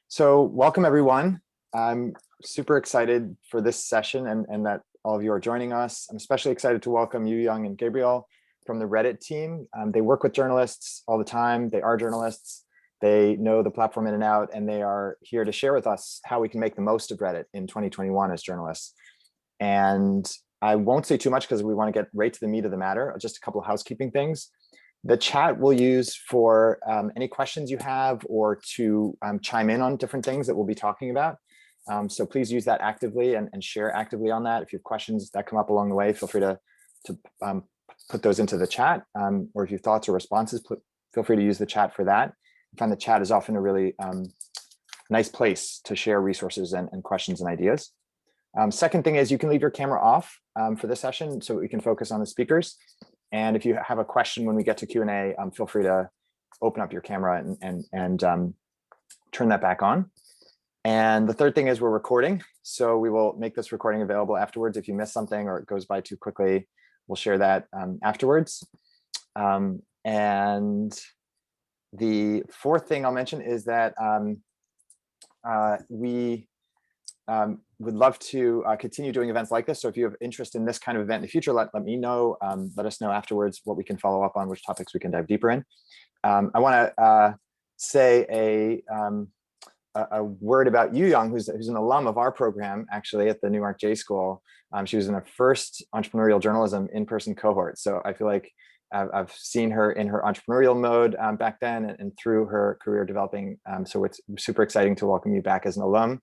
So welcome everyone. I'm super excited for this session and that all of you are joining us. I'm especially excited to welcome Youyoung and Gabriel from the Reddit team. They work with journalists all the time. They are journalists. They know the platform in and out, and they are here to share with us how we can make the most of Reddit in 2021 as journalists. And I won't say too much because we want to get right to the meat of the matter. Just a couple of housekeeping things. The chat we'll use for any questions you have or to chime in on different things that we'll be talking about. So please use that actively and share actively on that. If you have questions that come up along the way, feel free to put those into the chat. Or if you have thoughts or responses, feel free to use the chat for that. I find the chat is often a really nice place to share resources and questions and ideas. Second thing is you can leave your camera off for this session so we can focus on the speakers. And if you have a question when we get to Q&A, feel free to open up your camera and turn that back on. And the third thing is we're recording. So we will make this recording available afterwards. If you miss something or it goes by too quickly, we'll share that afterwards. And the fourth thing I'll mention is that we would love to continue doing events like this. So if you have interest in this kind of event in the future, let me know. Let us know afterwards what we can follow up on, which topics we can dive deeper in. I want to say a word about Youyoung, who's an alum of our program, actually, at the Newmark J School. She was in our first entrepreneurial journalism in-person cohort. So I feel like I've seen her in her entrepreneurial mode back then and through her career developing. So it's super exciting to welcome you back as an alum,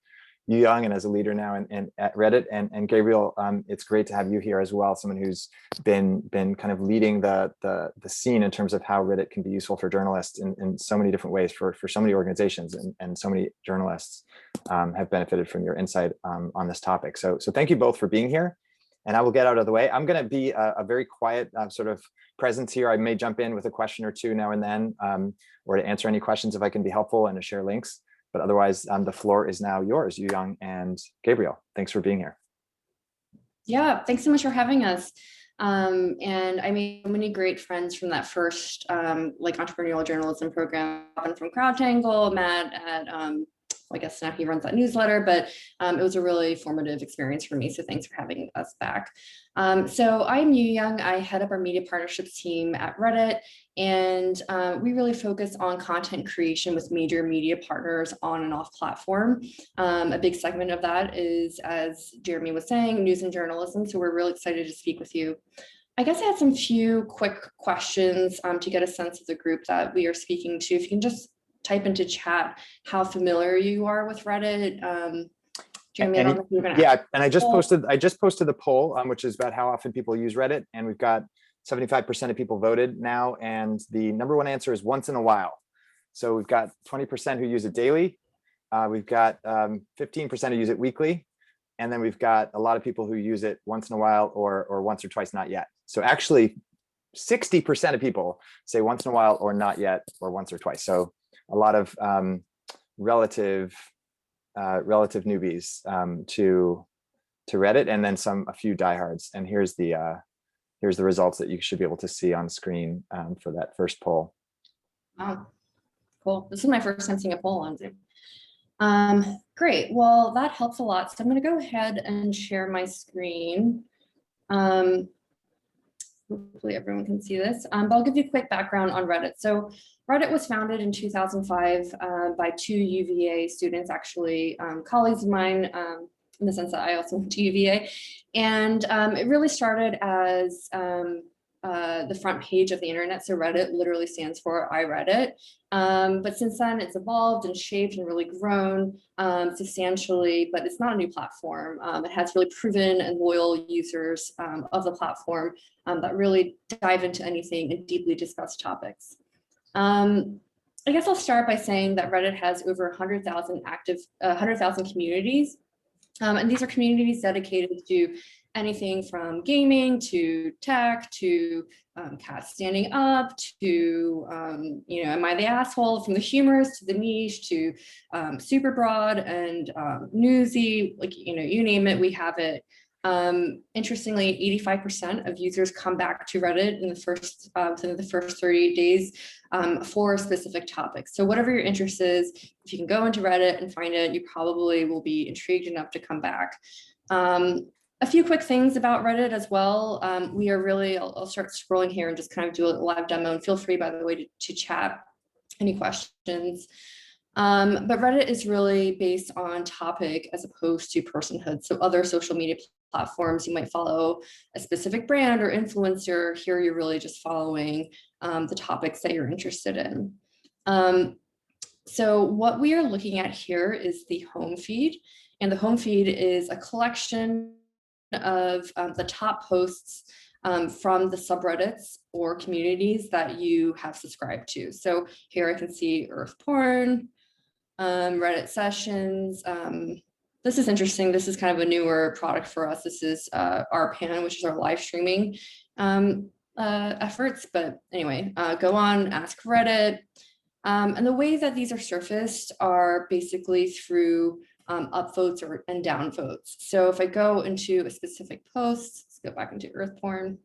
Youyoung, and as a leader now at Reddit. And Gabriel, it's great to have you here as well, someone who's been kind of leading the scene in terms of how Reddit can be useful for journalists in so many different ways for so many organizations, and so many journalists have benefited from your insight on this topic. So thank you both for being here. And I will get out of the way. I'm going to be a very quiet sort of presence here. I may jump in with a question or two now and then, or to answer any questions if I can be helpful and to share links. But otherwise, the floor is now yours, Youyoung and Gabriel. Thanks for being here. Yeah, thanks so much for having us. And I made so many great friends from that first like entrepreneurial journalism program, and from CrowdTangle, Matt at I guess now he runs that newsletter, but it was a really formative experience for me. So thanks for having us back. So I'm Youyoung. I head up our media partnerships team at Reddit, and we really focus on content creation with major media partners on and off platform. A big segment of that is, as Jeremy was saying, news and journalism. So we're really excited to speak with you. I guess I had some few quick questions to get a sense of the group that we are speaking to. If you can just type into chat how familiar you are with Reddit. Jeremy, I don't know if you're gonna and I just posted the poll, which is about how often people use Reddit, and we've got 75% of people voted now, and the number one answer is once in a while. So we've got 20% who use it daily, we've got 15% who use it weekly, and then we've got a lot of people who use it once in a while or once or twice not yet. So actually 60% of people say once in a while or not yet or once or twice. So a lot of relative newbies to Reddit, and then a few diehards. And here's the results that you should be able to see on screen for that first poll. Wow, cool. This is my first time seeing a poll on Zoom. Great. Well, that helps a lot. So I'm going to go ahead and share my screen. Hopefully everyone can see this, but I'll give you a quick background on Reddit. So Reddit was founded in 2005 by two UVA students, actually colleagues of mine, in the sense that I also went to UVA. And it really started as the front page of the internet. So Reddit literally stands for I read it. But since then it's evolved and shaped and really grown substantially, but it's not a new platform. It has really proven and loyal users of the platform that really dive into anything and deeply discuss topics. I guess I'll start by saying that Reddit has over 100,000 active, 100,000 communities. And these are communities dedicated to anything from gaming to tech to cats standing up to, am I the asshole, from the humorous to the niche to super broad and newsy, like, you name it, we have it. Interestingly, 85% of users come back to Reddit in the first within the first 30 days for a specific topic. So whatever your interest is, if you can go into Reddit and find it, you probably will be intrigued enough to come back. A few quick things about Reddit as well. We are really, I'll start scrolling here and just kind of do a live demo, and feel free, by the way, to chat any questions. But Reddit is really based on topic as opposed to personhood. So other social media platforms, you might follow a specific brand or influencer. Here, you're really just following the topics that you're interested in. So what we are looking at here is the home feed. And the home feed is a collection of the top posts from the subreddits or communities that you have subscribed to. So here I can see earth porn, Reddit sessions. This is interesting. This is kind of a newer product for us. This is RPAN, which is our live streaming efforts. But anyway, go on, ask Reddit. And the way that these are surfaced are basically through upvotes and downvotes. So if I go into a specific post, let's go back into earth porn.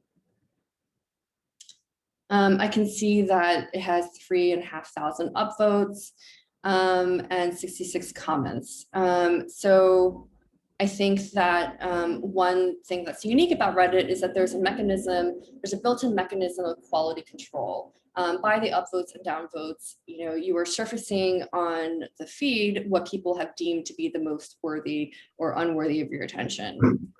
I can see that it has 3,500 upvotes and 66 comments. So I think that one thing that's unique about Reddit is that there's a built-in mechanism of quality control. By the upvotes and downvotes, you are surfacing on the feed what people have deemed to be the most worthy or unworthy of your attention.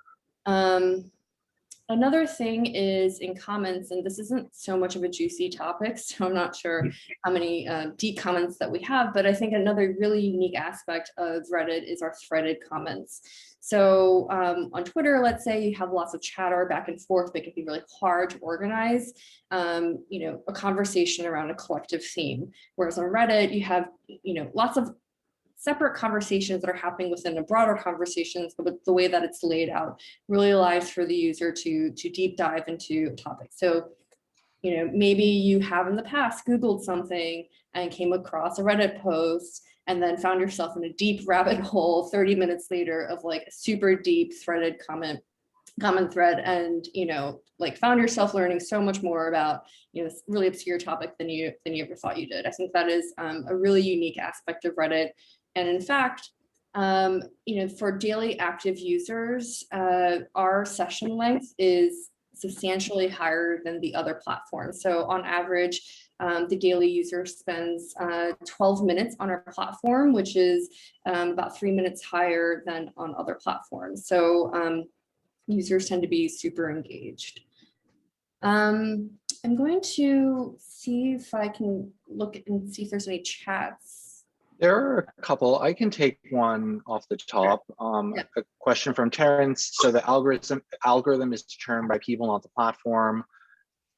Another thing is in comments, and this isn't so much of a juicy topic, so I'm not sure how many deep comments that we have, but I think another really unique aspect of Reddit is our threaded comments. So on Twitter, let's say you have lots of chatter back and forth, but it can be really hard to organize, a conversation around a collective theme. Whereas on Reddit, you have, lots of separate conversations that are happening within a broader conversations, but the way that it's laid out really allows for the user to deep dive into a topic. So, maybe you have in the past Googled something and came across a Reddit post and then found yourself in a deep rabbit hole 30 minutes later of like a super deep threaded comment thread, and found yourself learning so much more about this really obscure topic than you ever thought you did. I think that is a really unique aspect of Reddit. And in fact, for daily active users, our session length is substantially higher than the other platforms. So on average, the daily user spends 12 minutes on our platform, which is about 3 minutes higher than on other platforms. So users tend to be super engaged. I'm going to see if I can look and see if there's any chats. There are a couple. I can take one off the top. Yeah. A question from Terrence. So the algorithm is determined by people, not the platform.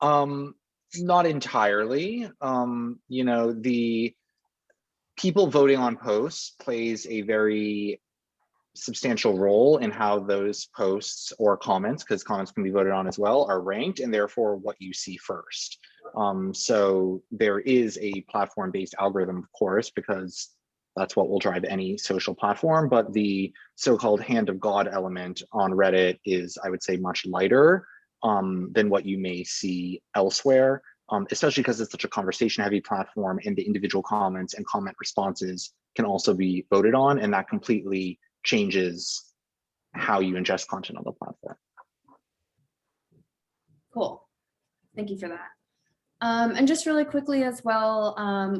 Not entirely. The people voting on posts plays a very substantial role in how those posts or comments, because comments can be voted on as well, are ranked, and therefore what you see first. So there is a platform-based algorithm, of course, because that's what will drive any social platform, but the so-called hand of God element on Reddit is, I would say, much lighter than what you may see elsewhere, especially because it's such a conversation-heavy platform, and the individual comments and comment responses can also be voted on, and that completely changes how you ingest content on the platform. Cool. Thank you for that. And just really quickly as well,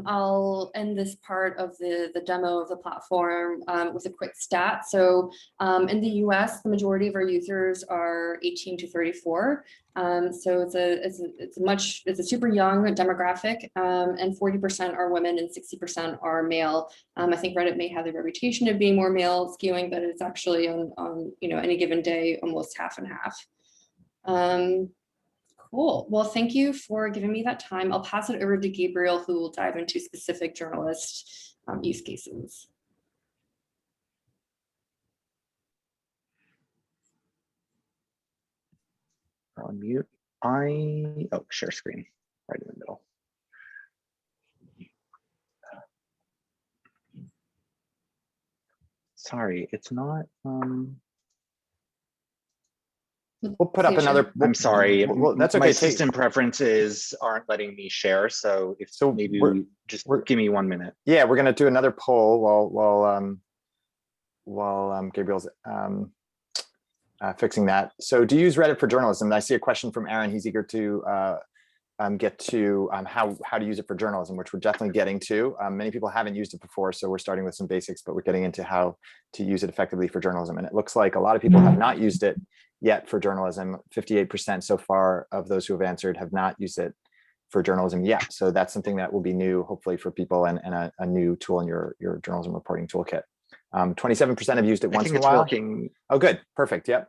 I'll end this part of the demo of the platform with a quick stat. So in the US, the majority of our users are 18 to 34. So it's a super young demographic, and 40% are women and 60% are male. I think Reddit may have the reputation of being more male skewing, but it's actually on any given day almost half and half. Cool. Well, thank you for giving me that time. I'll pass it over to Gabriel, who will dive into specific journalist use cases. On mute. Share screen right in the middle. Sorry, it's not. We'll put up another. I'm sorry. That's okay. My system preferences aren't letting me share. So if maybe just give me 1 minute. Yeah, we're gonna do another poll while Gabriel's fixing that. So do you use Reddit for journalism? I see a question from Aaron. He's eager to get to how to use it for journalism, which we're definitely getting to. Many people haven't used it before, so we're starting with some basics, but we're getting into how to use it effectively for journalism. And it looks like a lot of people have not used it yet for journalism. 58% so far of those who have answered have not used it for journalism yet. So that's something that will be new, hopefully, for people, and a new tool in your journalism reporting toolkit. 27% have used it once in a while. Working. Oh, good, perfect. Yep.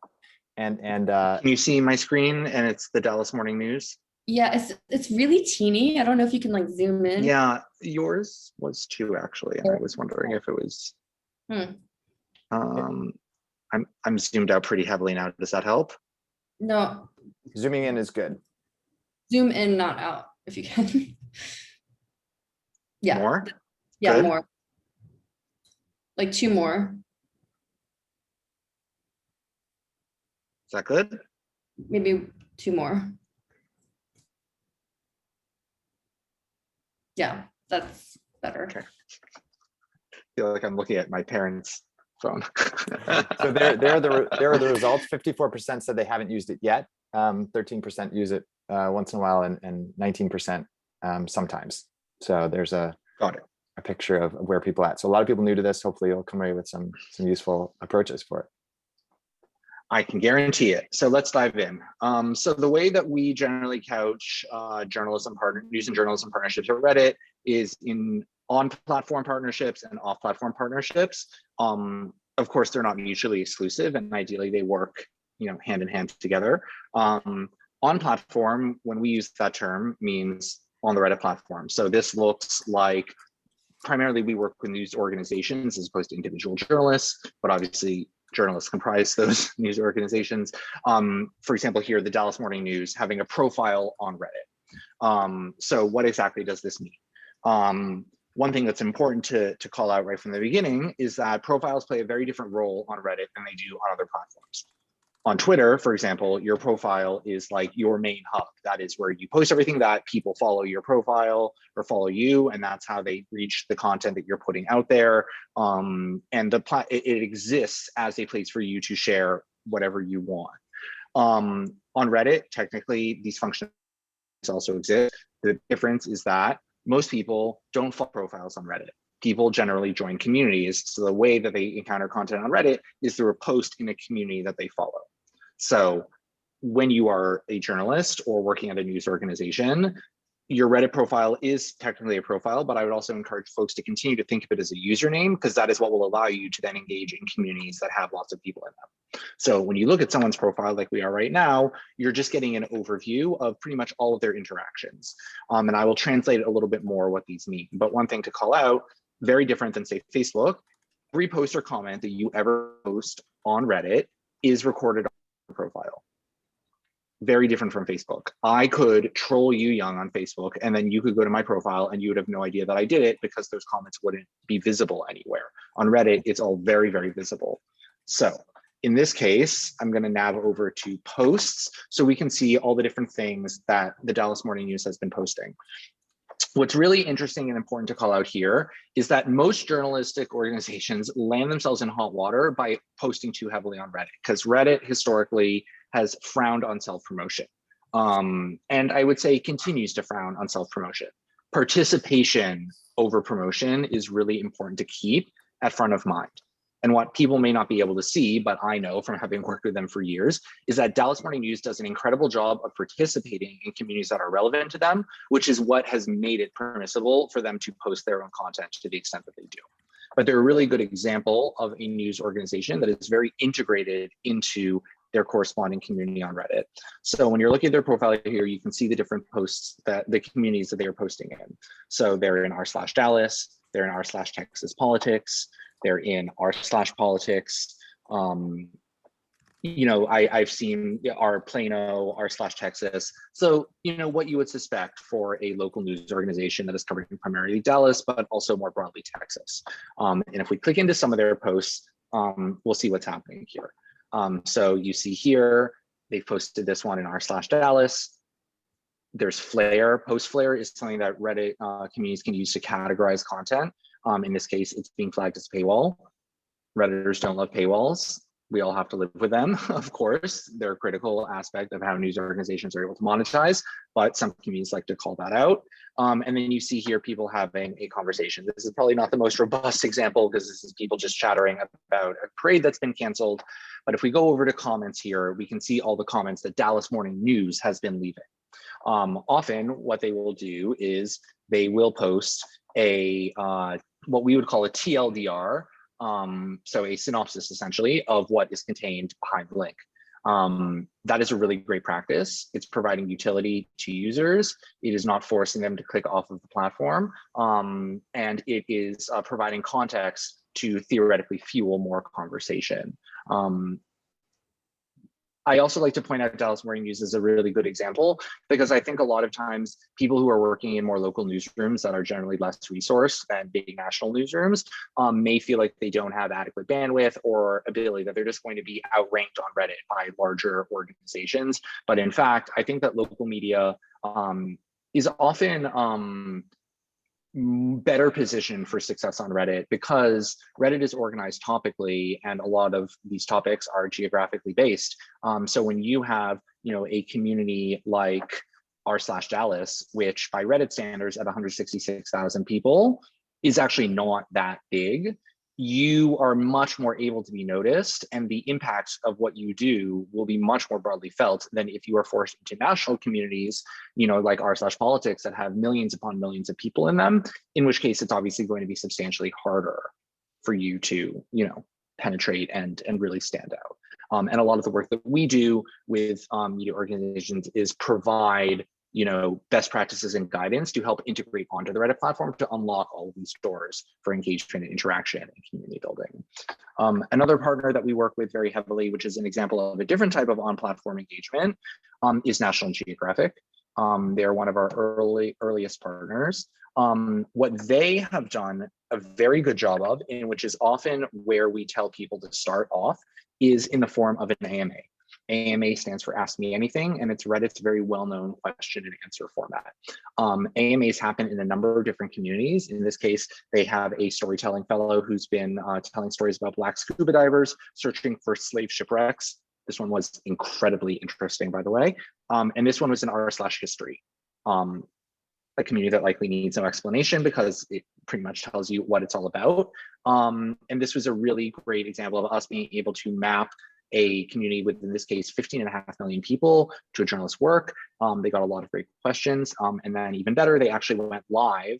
And can you see my screen? And it's the Dallas Morning News. Yeah, it's really teeny. I don't know if you can like zoom in. Yeah, yours was too, actually. And I was wondering if it was. I'm zoomed out pretty heavily now. Does that help? No. Zooming in is good. Zoom in, not out, if you can. Yeah. More? Yeah, Good. more. Like 2 more. Is that good? Maybe 2 more. Yeah, that's better. Okay. I feel like I'm looking at my parents' phone. So there are the results. 54% said they haven't used it yet. 13% use it once in a while, and 19% sometimes. So there's a picture of where people are at. So a lot of people new to this. Hopefully you'll come away with some useful approaches for it. I can guarantee it. So let's dive in. So the way that we generally couch news and journalism partnerships at Reddit is in on-platform partnerships and off-platform partnerships. Of course, they're not mutually exclusive, and ideally they work, hand in hand together. On-platform, when we use that term, means on the Reddit platform. So this looks like primarily we work with news organizations as opposed to individual journalists, but obviously journalists comprise those news organizations. For example, here, the Dallas Morning News having a profile on Reddit. So what exactly does this mean? One thing that's important to call out right from the beginning is that profiles play a very different role on Reddit than they do on other platforms. On Twitter, for example, your profile is like your main hub. That is where you post everything that people follow your profile or follow you, and that's how they reach the content that you're putting out there. And it exists as a place for you to share whatever you want. On Reddit, technically, these functions also exist. The difference is that most people don't follow profiles on Reddit. People generally join communities. So the way that they encounter content on Reddit is through a post in a community that they follow. So when you are a journalist or working at a news organization, your Reddit profile is technically a profile, but I would also encourage folks to continue to think of it as a username, because that is what will allow you to then engage in communities that have lots of people in them. So when you look at someone's profile like we are right now, you're just getting an overview of pretty much all of their interactions. And I will translate a little bit more what these mean. But one thing to call out, very different than, say, Facebook, every post or comment that you ever post on Reddit is recorded on your profile. Very different from Facebook. I could troll Youyoung on Facebook, and then you could go to my profile and you would have no idea that I did it because those comments wouldn't be visible anywhere. On Reddit, it's all very, very visible. So in this case, I'm going to nav over to posts so we can see all the different things that the Dallas Morning News has been posting. What's really interesting and important to call out here is that most journalistic organizations land themselves in hot water by posting too heavily on Reddit, because Reddit historically has frowned on self-promotion. And I would say continues to frown on self-promotion. Participation over promotion is really important to keep at front of mind. And what people may not be able to see, but I know from having worked with them for years, is that Dallas Morning News does an incredible job of participating in communities that are relevant to them, which is what has made it permissible for them to post their own content to the extent that they do. But they're a really good example of a news organization that is very integrated into their corresponding community on Reddit. So when you're looking at their profile here, you can see the different posts that the communities that they are posting in. So they're in r/Dallas, they're in r/Texas politics, they're in r/politics. I've seen r/Plano, r/Texas. So, what you would suspect for a local news organization that is covering primarily Dallas, but also more broadly Texas. And if we click into some of their posts, we'll see what's happening here. So you see here, They've posted this one in r/Dallas. There's Flare. Post Flare is something that Reddit communities can use to categorize content. In this case, it's being flagged as paywall. Redditors don't love paywalls. We all have to live with them, of course. They're a critical aspect of how news organizations are able to monetize, but some communities like to call that out. And then you see here people having a conversation. This is probably not the most robust example because this is people just chattering about a parade that's been canceled. But if we go over to comments here, we can see all the comments that Dallas Morning News has been leaving. Often what they will do is they will post a what we would call a TLDR, so a synopsis essentially of what is contained behind the link. That is a really great practice. It's providing utility to users. It is not forcing them to click off of the platform. And it is providing context to theoretically fuel more conversation. I also like to point out Dallas Morning News is a really good example because I think a lot of times people who are working in more local newsrooms that are generally less resourced than big national newsrooms may feel like they don't have adequate bandwidth or ability, that they're just going to be outranked on Reddit by larger organizations. But in fact, I think that local media is often better position for success on Reddit because Reddit is organized topically and a lot of these topics are geographically based. So when you have, a community like r/Dallas, which by Reddit standards at 166,000 people is actually not that big, you are much more able to be noticed and the impacts of what you do will be much more broadly felt than if you are forced into national communities, like r/politics that have millions upon millions of people in them, in which case it's obviously going to be substantially harder for you to, penetrate and really stand out. And a lot of the work that we do with media organizations is provide best practices and guidance to help integrate onto the Reddit platform to unlock all of these doors for engagement and interaction and community building. Another partner that we work with very heavily, which is an example of a different type of on-platform engagement, is National Geographic. They're one of our earliest partners. What they have done a very good job of, and which is often where we tell people to start off, is in the form of an AMA. AMA stands for Ask Me Anything, and it's Reddit's very well-known question and answer format. AMAs happen in a number of different communities. In this case, they have a storytelling fellow who's been telling stories about Black scuba divers searching for slave shipwrecks. This one was incredibly interesting, by the way. And this one was in r/history, a community that likely needs no explanation because it pretty much tells you what it's all about. And this was a really great example of us being able to map a community with, in this case, 15.5 million people to a journalist's work. They got a lot of great questions. And then even better, they actually went live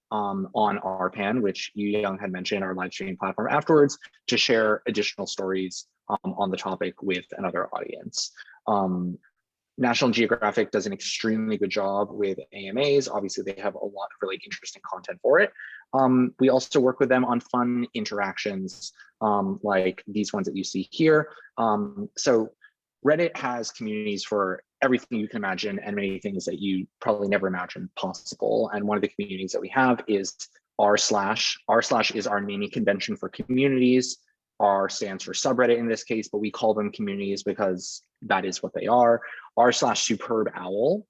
on RPAN, which Youyoung had mentioned, our live streaming platform afterwards, to share additional stories on the topic with another audience. National Geographic does an extremely good job with AMAs. Obviously, they have a lot of really interesting content for it. We also work with them on fun interactions like these ones that you see here. So Reddit has communities for everything you can imagine and many things that you probably never imagined possible. And one of the communities that we have is r/. r/ is our naming convention for communities. R stands for subreddit in this case, but we call them communities because that is what they are. r/Superb Owl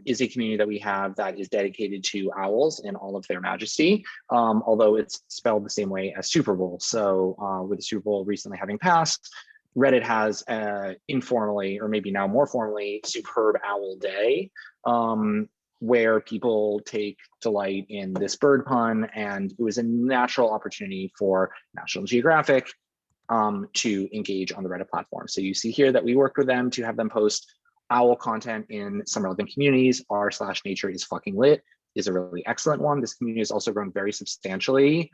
is a community that we have that is dedicated to owls in all of their majesty, although it's spelled the same way as Super Bowl. So with the Super Bowl recently having passed, Reddit has informally, or maybe now more formally, Superb Owl Day, where people take delight in this bird pun, and it was a natural opportunity for National Geographic to engage on the Reddit platform. So you see here that we worked with them to have them post owl content in some relevant communities. r/nature is fucking lit is a really excellent one. This community has also grown very substantially.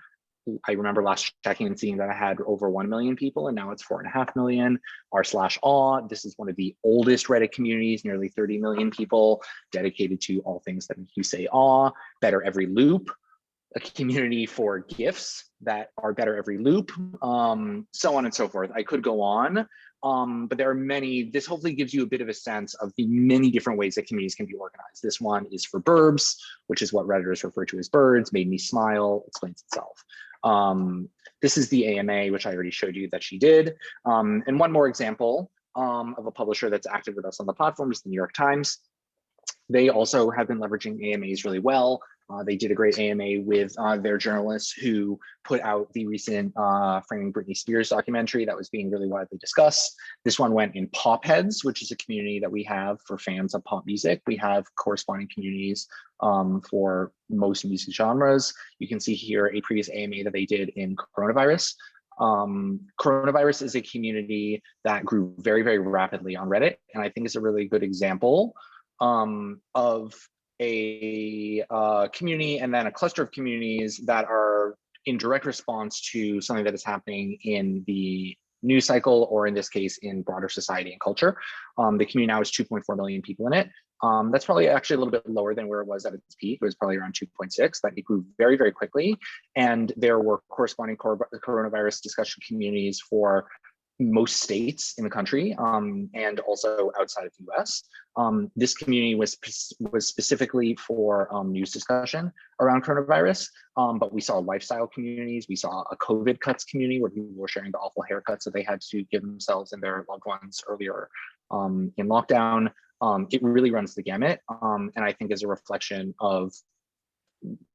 I remember last checking and seeing that I had over 1 million people, and now it's 4.5 million. r/awe, this is one of the oldest Reddit communities, nearly 30 million people, dedicated to all things that make you say awe. Better Every Loop, a community for GIFs that are better every loop, so on and so forth. I could go on, but there are many. This hopefully gives you a bit of a sense of the many different ways that communities can be organized. This one is for burbs, which is what Redditors refer to as birds. Made me smile, explains itself. This is the AMA, which I already showed you that she did. And one more example of a publisher that's active with us on the platform is the New York Times. They also have been leveraging AMAs really well. They did a great AMA with their journalists who put out the recent Framing Britney Spears documentary that was being really widely discussed. This one went in Pop Heads, which is a community that we have for fans of pop music. We have corresponding communities for most music genres. You can see here a previous AMA that they did in coronavirus. Coronavirus is a community that grew very, very rapidly on Reddit, and I think is a really good example of a community and then a cluster of communities that are in direct response to something that is happening in the news cycle, or in this case, in broader society and culture. The community now has 2.4 million people in it. That's probably actually a little bit lower than where it was at its peak. It was probably around 2.6, but it grew very, very quickly. And there were corresponding coronavirus discussion communities for most states in the country, and also outside of the US. This community was specifically for news discussion around coronavirus, but we saw lifestyle communities. We saw a COVID cuts community where people were sharing the awful haircuts that they had to give themselves and their loved ones earlier in lockdown. It really runs the gamut, and I think is a reflection of,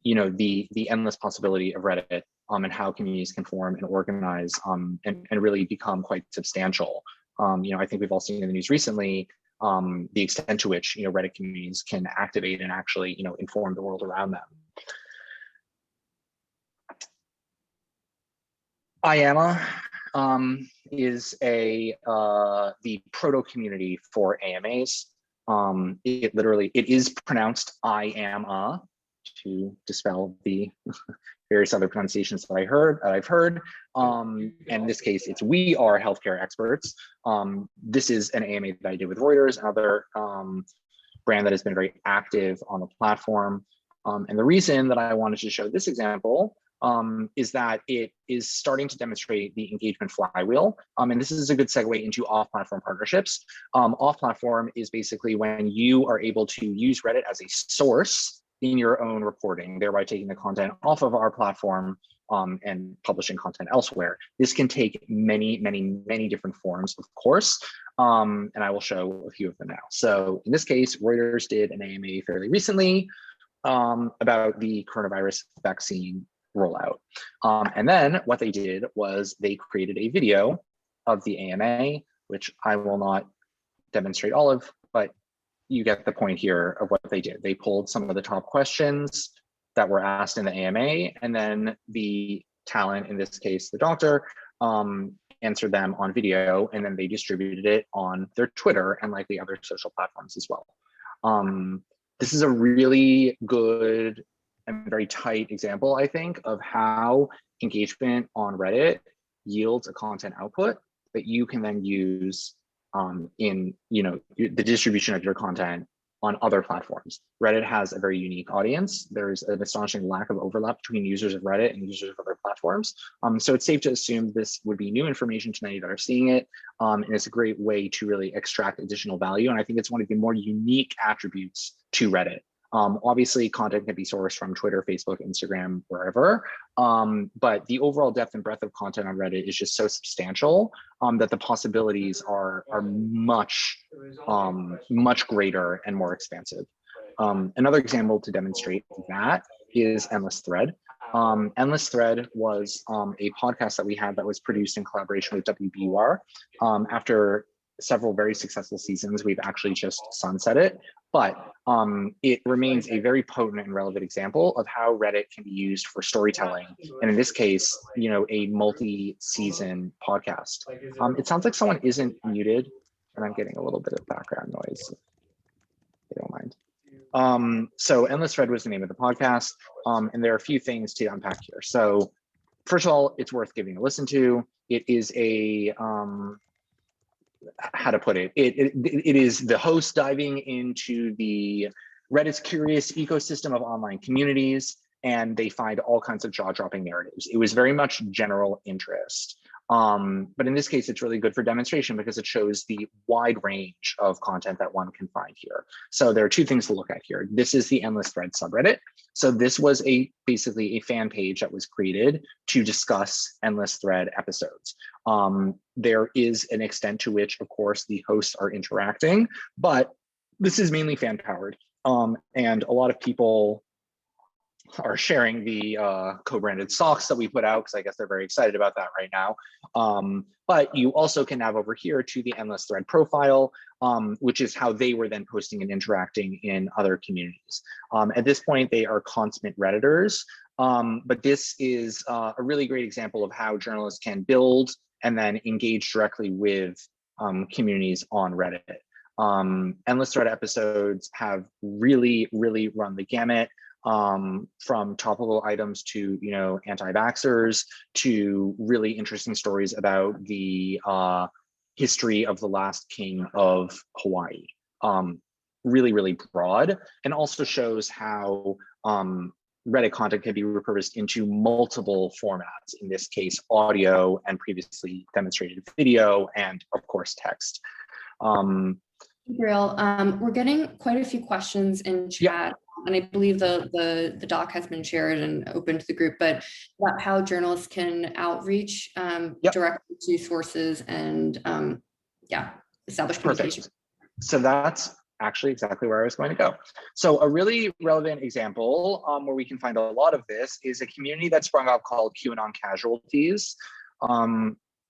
you know, the endless possibility of Reddit, and how communities can form and organize, and really become quite substantial. You know, I think we've all seen in the news recently the extent to which, you know, Reddit communities can activate and actually, you know, inform the world around them. IAMA is the proto community for AMAs. It is pronounced I am to dispel the various other pronunciations that I've heard. In this case, it's we are healthcare experts. This is an AMA that I did with Reuters, another brand that has been very active on the platform. And the reason that I wanted to show this example is that it is starting to demonstrate the engagement flywheel. And this is a good segue into off-platform partnerships. Off-platform is basically when you are able to use Reddit as a source in your own reporting, thereby taking the content off of our platform and publishing content elsewhere. This can take many, many, many different forms, of course, and I will show a few of them now. So in this case, Reuters did an AMA fairly recently about the coronavirus vaccine rollout. And then what they did was they created a video of the AMA, which I will not demonstrate all of, but you get the point here of what they did. They pulled some of the top questions that were asked in the AMA, and then the talent, in this case, the doctor, answered them on video, and then they distributed it on their Twitter and likely other social platforms as well. This is a really good and very tight example, I think, of how engagement on Reddit yields a content output that you can then use in, you know, the distribution of your content on other platforms. Reddit has a very unique audience. There's an astonishing lack of overlap between users of Reddit and users of other platforms. So it's safe to assume this would be new information to many that are seeing it. And it's a great way to really extract additional value. And I think it's one of the more unique attributes to Reddit. Obviously, content can be sourced from Twitter, Facebook, Instagram, wherever. But the overall depth and breadth of content on Reddit is just so substantial that the possibilities are much, much greater and more expansive. Another example to demonstrate that is Endless Thread. Endless Thread was a podcast that we had that was produced in collaboration with WBUR. After several very successful seasons, we've actually just sunset it, but it remains a very potent and relevant example of how Reddit can be used for storytelling, and in this case, you know, a multi-season podcast. It sounds like someone isn't muted, and I'm getting a little bit of background noise, if you don't mind. So Endless Thread was the name of the podcast, and there are a few things to unpack here. So first of all, it's worth giving a listen to. It is a how to put it, it is the host diving into the Reddit's curious ecosystem of online communities, and they find all kinds of jaw-dropping narratives. It was very much general interest. But in this case, it's really good for demonstration because it shows the wide range of content that one can find here. So there are two things to look at here. This is the Endless Thread subreddit. So this was basically a fan page that was created to discuss Endless Thread episodes. There is an extent to which, of course, the hosts are interacting, but this is mainly fan powered. And a lot of people are sharing the co-branded socks that we put out, because I guess they're very excited about that right now. But you also can nav over here to the Endless Thread profile, which is how they were then posting and interacting in other communities. At this point, they are consummate Redditors, but this is a really great example of how journalists can build and then engage directly with communities on Reddit. Endless Thread episodes have really, really run the gamut. From topical items to, anti-vaxxers, to really interesting stories about the history of the last king of Hawaii. Really, really broad, and also shows how Reddit content can be repurposed into multiple formats, in this case, audio, and previously demonstrated video, and of course, text. Gabriel, we're getting quite a few questions in chat, and I believe the doc has been shared and open to the group, but about how journalists can outreach directly to sources and establish communication. Perfect. So that's actually exactly where I was going to go. So a really relevant example where we can find a lot of this is a community that sprung up called QAnon Casualties.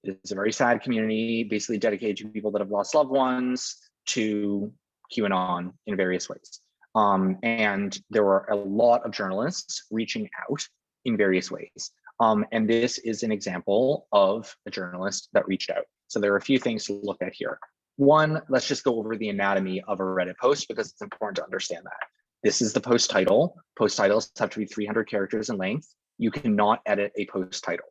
It's a very sad community, basically dedicated to people that have lost loved ones to QAnon in various ways. And there were a lot of journalists reaching out in various ways. And this is an example of a journalist that reached out. So there are a few things to look at here. One, let's just go over the anatomy of a Reddit post, because it's important to understand that. This is the post title. Post titles have to be 300 characters in length. You cannot edit a post title.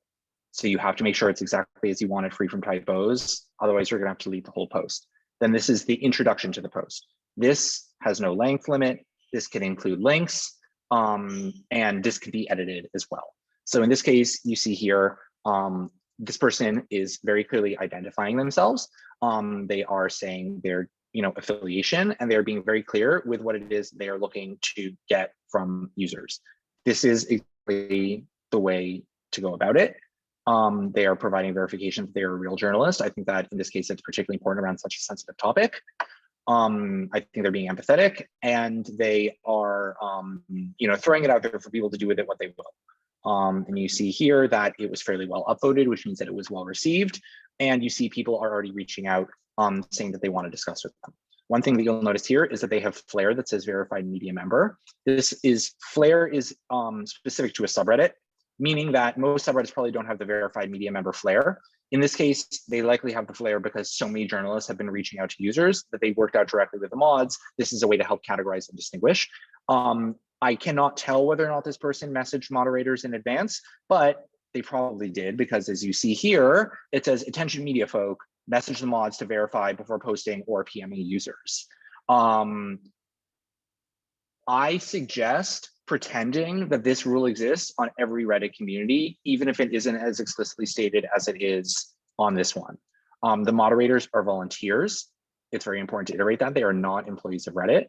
So you have to make sure it's exactly as you want it, free from typos. Otherwise, you're gonna have to delete the whole post. Then this is the introduction to the post. This has no length limit. This can include links, and this can be edited as well. So in this case, you see here, this person is very clearly identifying themselves. They are saying their affiliation, and they're being very clear with what it is they are looking to get from users. This is exactly the way to go about it. They are providing verification that they are a real journalist. I think that in this case, it's particularly important around such a sensitive topic. I think they're being empathetic, and they are, throwing it out there for people to do with it what they will. And you see here that it was fairly well upvoted, which means that it was well received. And you see people are already reaching out, saying that they want to discuss with them. One thing that you'll notice here is that they have Flair that says verified media member. Flair is specific to a subreddit, meaning that most subreddits probably don't have the verified media member Flair. In this case, they likely have the Flair because so many journalists have been reaching out to users that they worked out directly with the mods. This is a way to help categorize and distinguish. I cannot tell whether or not this person messaged moderators in advance, but they probably did, because as you see here, it says attention media folk, message the mods to verify before posting or PMing users. I suggest pretending that this rule exists on every Reddit community, even if it isn't as explicitly stated as it is on this one. The moderators are volunteers. It's very important to iterate that. They are not employees of Reddit.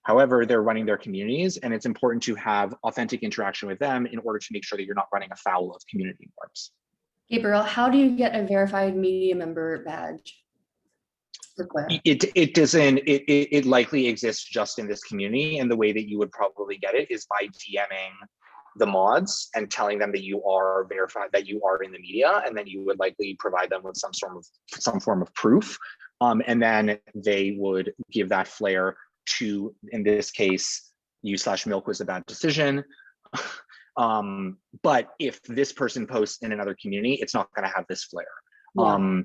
However, they're running their communities, and it's important to have authentic interaction with them in order to make sure that you're not running afoul of community norms. Gabriel, how do you get a verified media member badge? It likely exists just in this community, and the way that you would probably get it is by DMing the mods and telling them that you are verified, that you are in the media, and then you would likely provide them with some form of proof, and then they would give that Flair to, in this case, you/milk was a bad decision. But if this person posts in another community, it's not going to have this Flair. Yeah.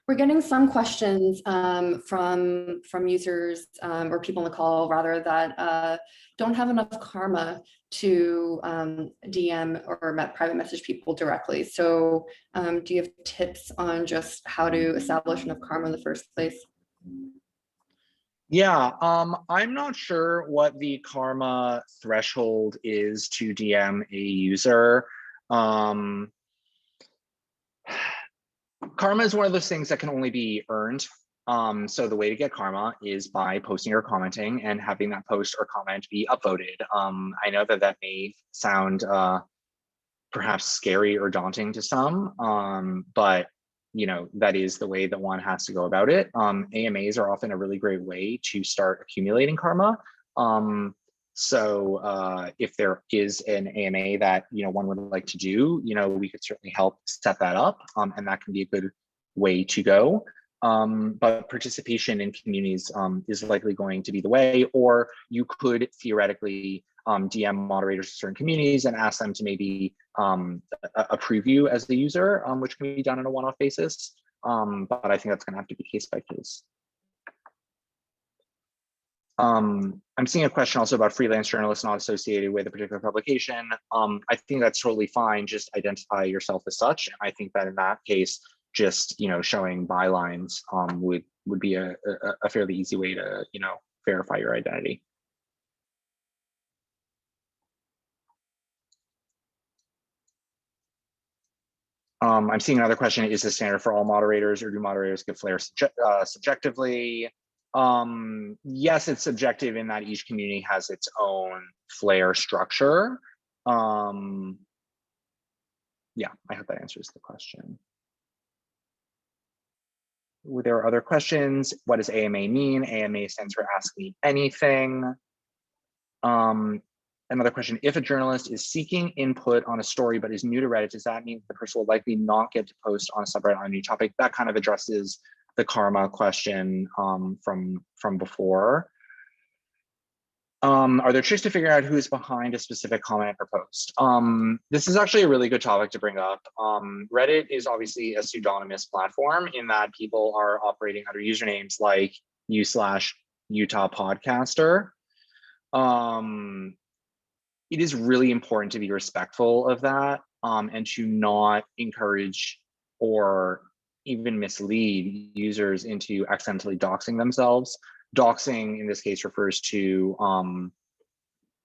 We're getting some questions from users or people on the call, rather, that don't have enough karma to DM or private message people directly. So do you have tips on just how to establish enough karma in the first place? Yeah, I'm not sure what the karma threshold is to DM a user. Karma is one of those things that can only be earned. So the way to get karma is by posting or commenting and having that post or comment be upvoted. I know that may sound perhaps scary or daunting to some, but that is the way that one has to go about it. AMAs are often a really great way to start accumulating karma. So if there is an AMA that one would like to do, we could certainly help set that up, and that can be a good way to go. But participation in communities is likely going to be the way, or you could theoretically DM moderators of certain communities and ask them to maybe approve you as the user, which can be done on a one-off basis. But I think that's going to have to be case by case. I'm seeing a question also about freelance journalists not associated with a particular publication. I think that's totally fine. Just identify yourself as such. And I think that in that case, just showing bylines would be a fairly easy way to verify your identity. I'm seeing another question: is this standard for all moderators, or do moderators give flair subjectively? Yes, it's subjective in that each community has its own flair structure. Yeah, I hope that answers the question. There are other questions. What does AMA mean? AMA stands for Ask Me Anything. Another question: if a journalist is seeking input on a story but is new to Reddit, does that mean the person will likely not get to post on a subreddit on a new topic? That kind of addresses the karma question from before. Are there tricks to figure out who is behind a specific comment or post? This is actually a really good topic to bring up. Reddit is obviously a pseudonymous platform in that people are operating under usernames like u/Utah Podcaster. It is really important to be respectful of that, and to not encourage or even mislead users into accidentally doxing themselves. Doxing in this case refers to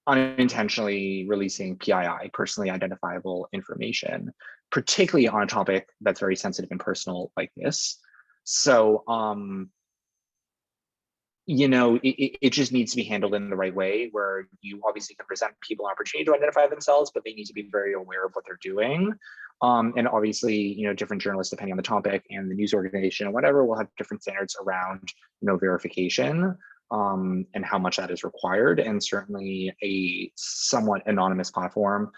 unintentionally releasing PII, personally identifiable information, particularly on a topic that's very sensitive and personal like this. So it just needs to be handled in the right way, where you obviously can present people an opportunity to identify themselves, but they need to be very aware of what they're doing. And obviously, different journalists, depending on the topic and the news organization and whatever, will have different standards around, verification, and how much that is required. And certainly a somewhat anonymous platform,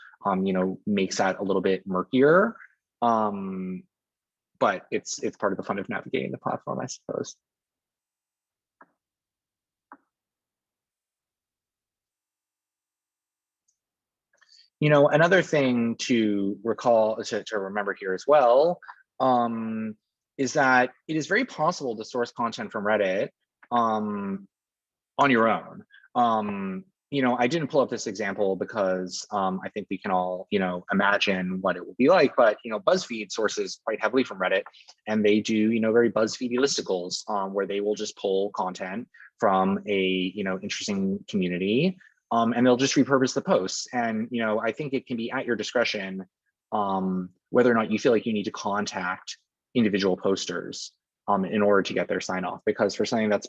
makes that a little bit murkier. But it's part of the fun of navigating the platform, I suppose. Another thing to recall, to remember here as well, is that it is very possible to source content from Reddit on your own. I didn't pull up this example because I think we can all, imagine what it would be like, but, BuzzFeed sources quite heavily from Reddit, and they do, very BuzzFeedy listicles, where they will just pull content from a, interesting community. And they'll just repurpose the posts. And, I think it can be at your discretion whether or not you feel like you need to contact individual posters in order to get their sign off. Because for something that's,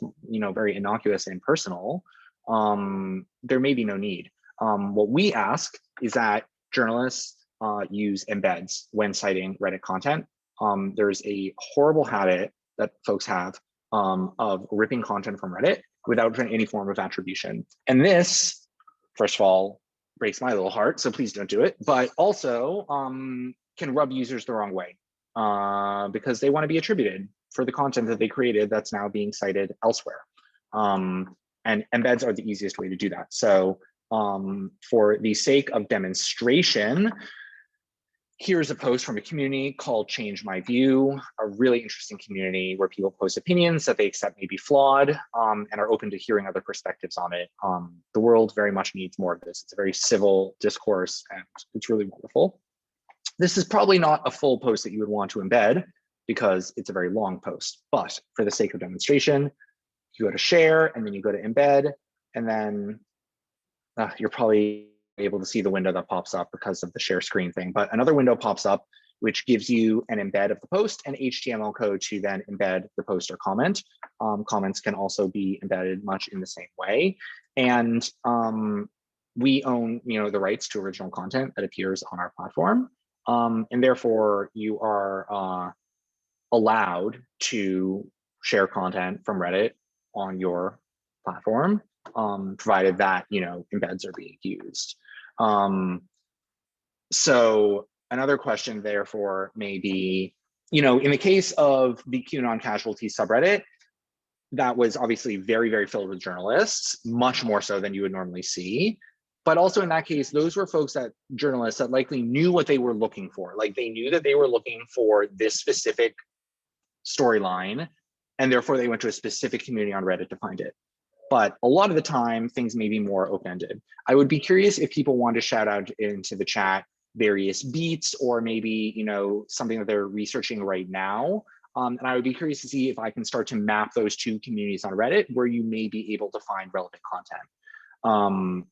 very innocuous and personal, there may be no need. What we ask is that journalists use embeds when citing Reddit content. There's a horrible habit that folks have of ripping content from Reddit without any form of attribution. And this, first of all, breaks my little heart, so please don't do it, but also can rub users the wrong way because they want to be attributed for the content that they created that's now being cited elsewhere. And embeds are the easiest way to do that. So for the sake of demonstration, here's a post from a community called Change My View, a really interesting community where people post opinions that they accept may be flawed and are open to hearing other perspectives on it. The world very much needs more of this. It's a very civil discourse and it's really wonderful. This is probably not a full post that you would want to embed because it's a very long post, but for the sake of demonstration, you go to share and then you go to embed, and then you're probably able to see the window that pops up because of the share screen thing, but another window pops up which gives you an embed of the post and HTML code to then embed the post or comment. Comments can also be embedded much in the same way. And we own, the rights to original content that appears on our platform. And therefore you are allowed to share content from Reddit on your platform, provided that, embeds are being used. So another question therefore may be, in the case of the QAnon casualty subreddit, that was obviously very, very filled with journalists, much more so than you would normally see. But also in that case, those were journalists that likely knew what they were looking for. Like they knew that they were looking for this specific storyline, and therefore they went to a specific community on Reddit to find it. But a lot of the time, things may be more open-ended. I would be curious if people want to shout out into the chat various beats or maybe, something that they're researching right now. And I would be curious to see if I can start to map those two communities on Reddit where you may be able to find relevant content.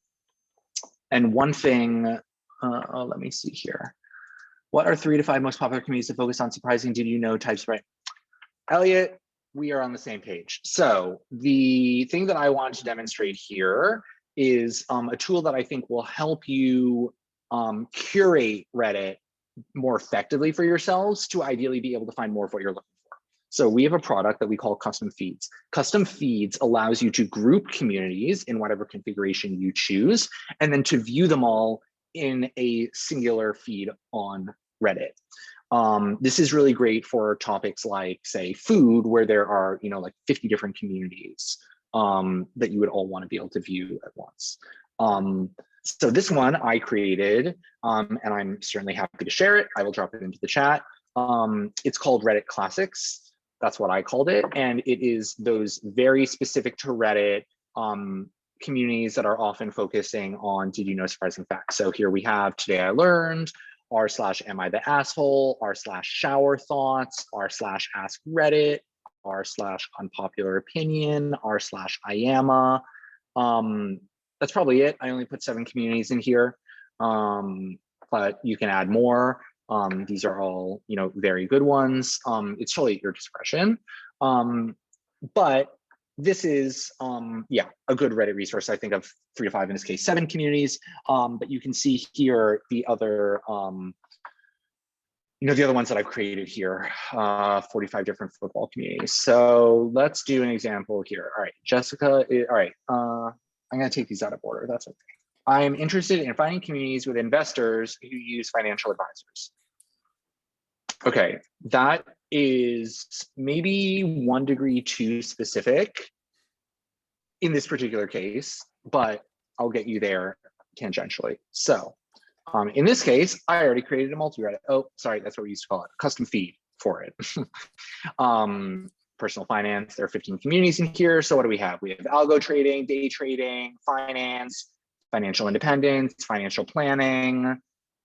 And one thing, let me see here. What are 3 to 5 most popular communities to focus on? Surprising, did you know types, right? Elliot, we are on the same page. So the thing that I wanted to demonstrate here is a tool that I think will help you curate Reddit more effectively for yourselves to ideally be able to find more of what you're looking for. So we have a product that we call custom feeds. Custom feeds allows you to group communities in whatever configuration you choose, and then to view them all in a singular feed on Reddit. This is really great for topics like, say, food, where there are, like 50 different communities that you would all want to be able to view at once. So this one I created, and I'm certainly happy to share it. I will drop it into the chat. It's called Reddit Classics. That's what I called it. And it is those very specific to Reddit communities that are often focusing on, did you know surprising facts? So here we have Today I Learned, r/am I the asshole, r/shower thoughts, r/ask Reddit, r/unpopular opinion, r/IAMA. That's probably it. I only put 7 communities in here, but you can add more. These are all, very good ones. It's totally at your discretion. But this is, a good Reddit resource. I think of 3 to 5, in this case, 7 communities. But you can see here the other, the other ones that I've created here, 45 different football communities. So let's do an example here. All right, Jessica, all right. I'm going to take these out of order. That's okay. I'm interested in finding communities with investors who use financial advisors. Okay, that is maybe 1 degree too specific in this particular case, but I'll get you there tangentially. So in this case, I already created a multi-Reddit. Oh, sorry, that's what we used to call it, a custom feed for it. Personal finance, there are 15 communities in here. So what do we have? We have algo trading, day trading, finance, financial independence, financial planning,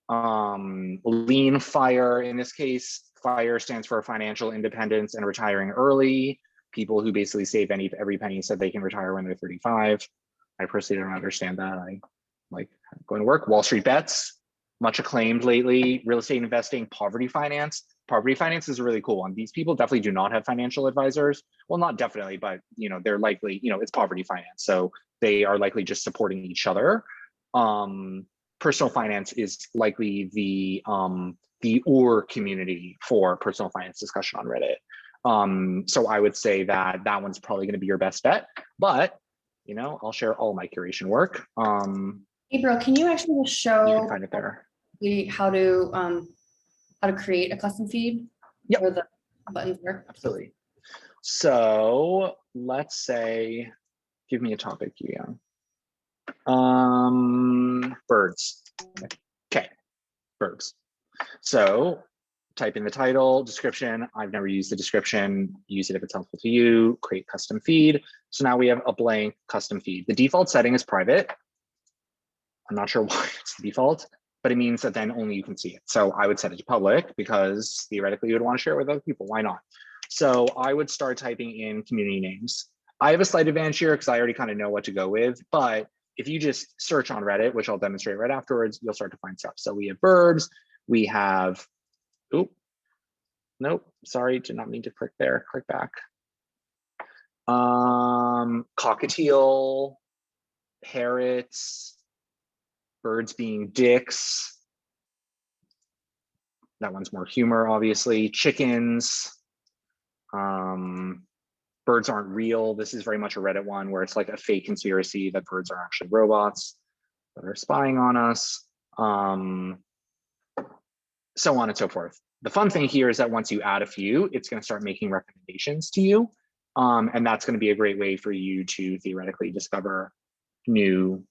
lean FIRE. In this case, FIRE stands for financial independence and retiring early. People who basically save every penny so they can retire when they're 35. I personally don't understand that. I like going to work. Wall Street bets, much acclaimed lately. Real estate investing, poverty finance. Poverty finance is a really cool one. These people definitely do not have financial advisors. Well, not definitely, but they're likely, it's poverty finance. So they are likely just supporting each other. Personal finance is likely the community for personal finance discussion on Reddit. So I would say that one's probably going to be your best bet, but I'll share all my curation work. Gabriel, can you actually show You can find it there. how to create a custom feed? Yep. Where the buttons work? Absolutely. So let's say, give me a topic, Youyoung. Birds. Okay, birds. So type in the title, description. I've never used the description. Use it if it's helpful to you. Create custom feed. So now we have a blank custom feed. The default setting is private. I'm not sure why it's the default, but it means that then only you can see it. So I would set it to public because theoretically you would want to share it with other people. Why not? So I would start typing in community names. I have a slight advantage here because I already kind of know what to go with, but if you just search on Reddit, which I'll demonstrate right afterwards, you'll start to find stuff. So we have verbs, we have Oop, nope, sorry, did not mean to click there, click back. Cockatiel, parrots, birds being dicks. That one's more humor, obviously. Chickens. Birds aren't real. This is very much a Reddit one where it's like a fake conspiracy that birds are actually robots that are spying on us. So on and so forth. The fun thing here is that once you add a few, it's going to start making recommendations to you. And that's going to be a great way for you to theoretically discover new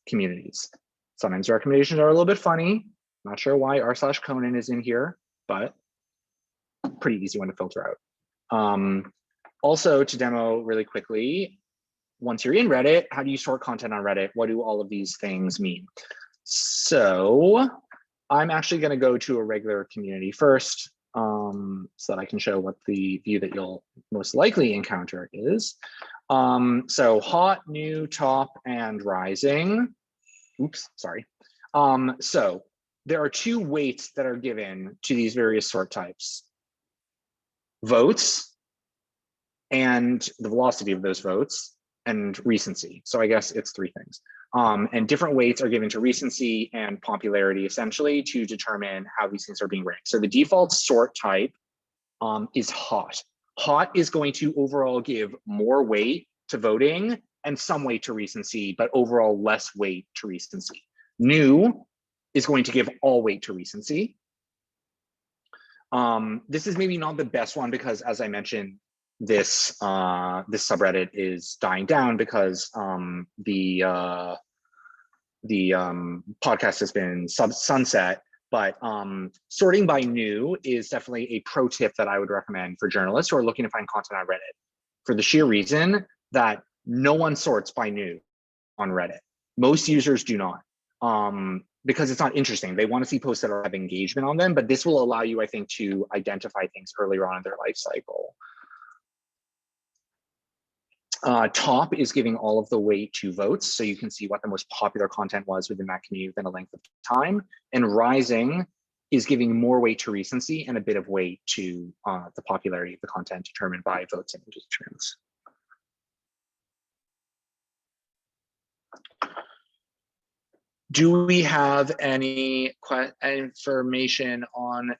communities. Sometimes recommendations are a little bit funny. Not sure why r/Conan is in here, but pretty easy one to filter out. Also, to demo really quickly, once you're in Reddit, how do you sort content on Reddit? What do all of these things mean? So I'm actually going to go to a regular community first, so that I can show what the view that you'll most likely encounter is. So hot, new, top, and rising. Oops, sorry. So there are two weights that are given to these various sort types. Votes and the velocity of those votes and recency. So I guess it's three things. And different weights are given to recency and popularity essentially to determine how these things are being ranked. So the default sort type is hot. Hot is going to overall give more weight to voting and some weight to recency, but overall less weight to recency. New is going to give all weight to recency. This is maybe not the best one because, as I mentioned, this subreddit is dying down because the podcast has been sunset. But sorting by new is definitely a pro tip that I would recommend for journalists who are looking to find content on Reddit, for the sheer reason that no one sorts by new on Reddit. Most users do not, because it's not interesting. They want to see posts that have engagement on them, but this will allow you, I think, to identify things earlier on in their life cycle. Top is giving all of the weight to votes, so you can see what the most popular content was within that community within a length of time. And rising is giving more weight to recency and a bit of weight to the popularity of the content determined by votes and engagements. Do we have any information on,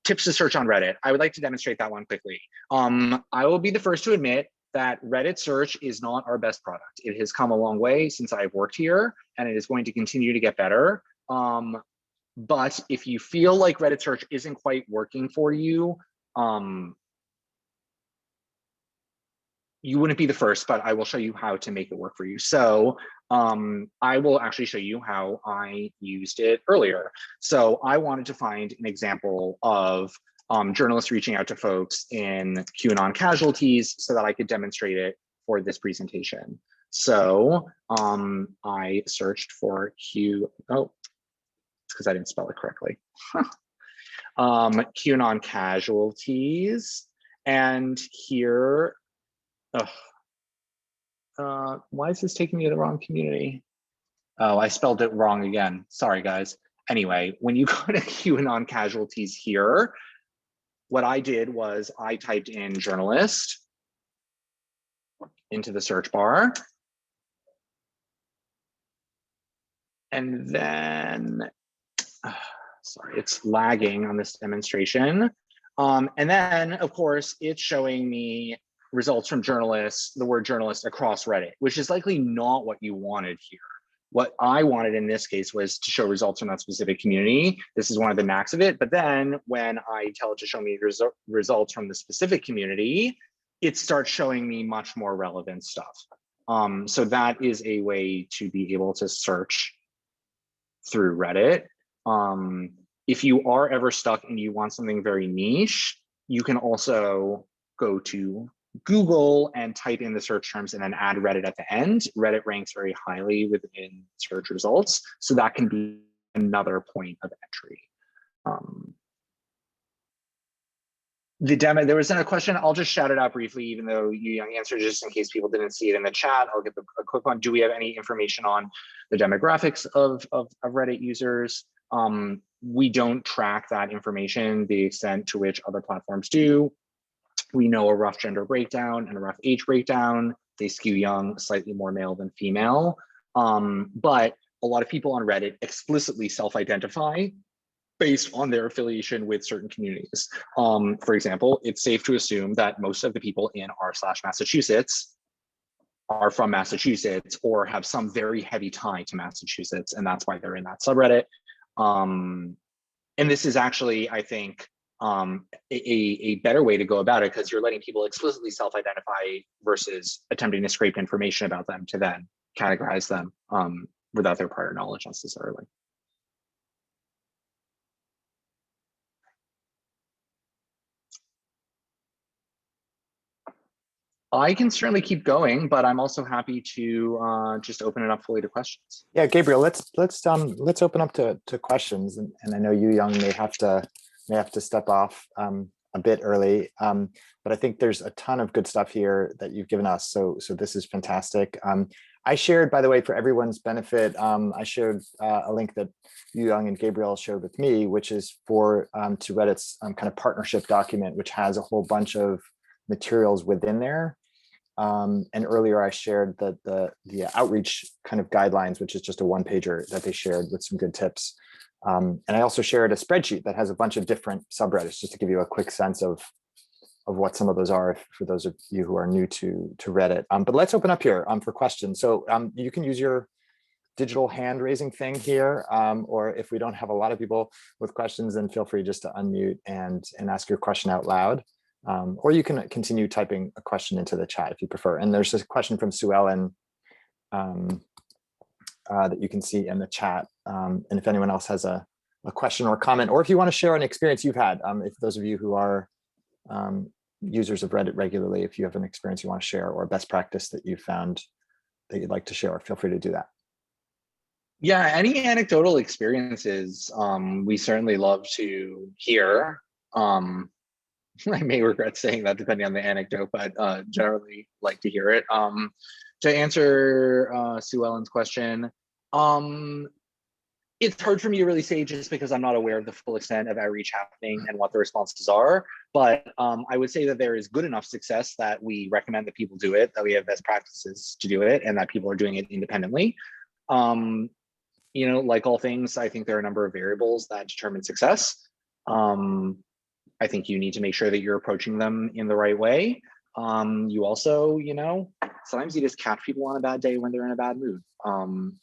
tips to search on Reddit? I would like to demonstrate that one quickly. I will be the first to admit that Reddit search is not our best product. It has come a long way since I've worked here, and it is going to continue to get better. But if you feel like Reddit search isn't quite working for you, you wouldn't be the first, but I will show you how to make it work for you. So I will actually show you how I used it earlier. So I wanted to find an example of journalists reaching out to folks in QAnon casualties so that I could demonstrate it for this presentation. So I searched for it's because I didn't spell it correctly. QAnon casualties, and here, why is this taking me to the wrong community? Oh, I spelled it wrong again. Sorry, guys. Anyway, when you go to QAnon casualties here, what I did was I typed in journalist into the search bar. And then, sorry, it's lagging on this demonstration. And then, of course, it's showing me results from journalists, the word journalist across Reddit, which is likely not what you wanted here. What I wanted in this case was to show results from that specific community. This is one of the knacks of it. But then when I tell it to show me results from the specific community, it starts showing me much more relevant stuff. So that is a way to be able to search through Reddit. If you are ever stuck and you want something very niche, you can also go to Google and type in the search terms and then add Reddit at the end. Reddit ranks very highly within search results, so that can be another point of entry. The demo, there was a question, I'll just shout it out briefly, even though Youyoung answered, just in case people didn't see it in the chat. I'll give a quick one. Do we have any information on the demographics of Reddit users? We don't track that information the extent to which other platforms do. We know a rough gender breakdown and a rough age breakdown. They skew young, slightly more male than female. But a lot of people on Reddit explicitly self-identify based on their affiliation with certain communities. For example, it's safe to assume that most of the people in r/Massachusetts are from Massachusetts or have some very heavy tie to Massachusetts, and that's why they're in that subreddit. And this is actually, I think, a better way to go about it, because you're letting people explicitly self-identify versus attempting to scrape information about them to then categorize them without their prior knowledge necessarily. I can certainly keep going, but I'm also happy to just open it up fully to questions. Yeah, Gabriel, let's open up to questions, and I know Youyoung may have to step off a bit early, but I think there's a ton of good stuff here that you've given us. So this is fantastic. I shared, by the way, for everyone's benefit, I shared a link that Youyoung and Gabriel shared with me, which is for to Reddit's kind of partnership document, which has a whole bunch of materials within there. And earlier I shared the outreach kind of guidelines, which is just a one-pager that they shared with some good tips. And I also shared a spreadsheet that has a bunch of different subreddits, just to give you a quick sense of what some of those are for those of you who are new to Reddit. But let's open up here for questions. So you can use your digital hand raising thing here, or if we don't have a lot of people with questions, then feel free just to unmute and ask your question out loud. Or you can continue typing a question into the chat if you prefer. And there's a question from Sue Ellen that you can see in the chat. And if anyone else has a question or comment, or if you want to share an experience you've had, if those of you who are users of Reddit regularly, if you have an experience you want to share or a best practice that you found that you'd like to share, feel free to do that. Yeah, any anecdotal experiences we certainly love to hear. I may regret saying that depending on the anecdote, but generally like to hear it. To answer Sue Ellen's question, it's hard for me to really say just because I'm not aware of the full extent of outreach happening and what the responses are. But I would say that there is good enough success that we recommend that people do it, that we have best practices to do it, and that people are doing it independently. You know, like all things, I think there are a number of variables that determine success. I think you need to make sure that you're approaching them in the right way. You also, you know, sometimes you just catch people on a bad day when they're in a bad mood.